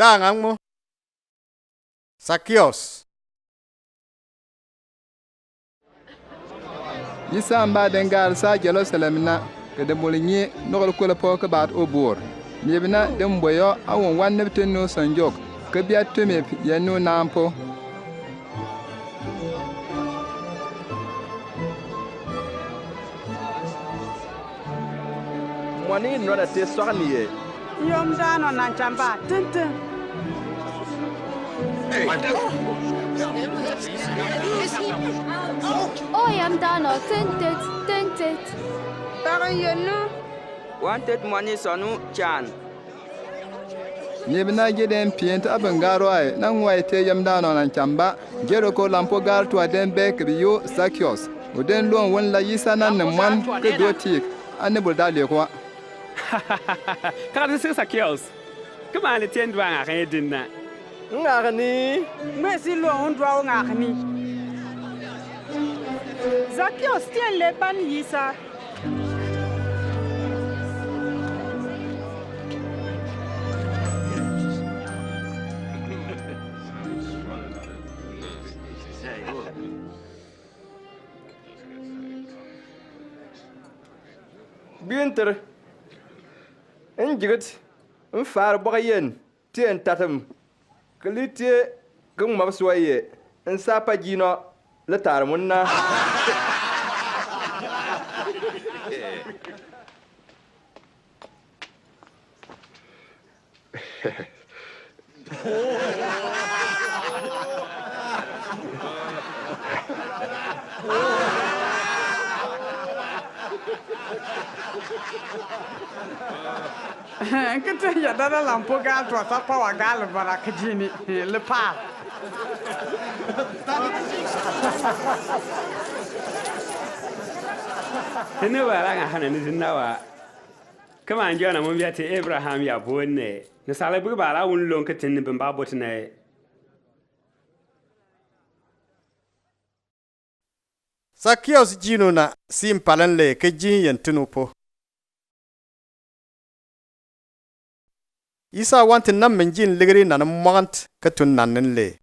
dangang mo. Zacchaeus. Yisa ba dengar sa Jerusalem na ke de molinye nokol ko po ka bat obor. Nyebna dem boyo awon wan nebten no sanjok ke bia teme ya no nampo. Mwani no da te swaniye. Yom dano na chamba tintin. Oh, yam dano tintit. Taran yenu. Wanted money sonu chan. Nyebna geden pient abangaro ay na ngwai te yam dano nan chamba gero ko lampo gar to den be ke yo Zacchaeus. Uden lon won la yisa nan man ke do tik ane bul dale ko. Kada se Zacchaeus. Kuma le tien dwa nga redinna. Ngani. Mesi lo hundwa ngakni. Zacchaeus tien le ban yisa. Binter. Injigt. Far bagayen. Tien tatam. Kalite kung mabswaye. Sapa jino letar munna. Kita ya dada lampo gal to sa pawa gal barakjini le pa. Tene wala nga hana ni nawa. Kama anjana mo biate Abraham ya bonne. Na sala bu bala won lon ka tin bin ba botne. Zacchaeus jino na simpalan le ke jin yentinu po. Isa wanti nam min jin ligri nan mwant ka tun nanin le.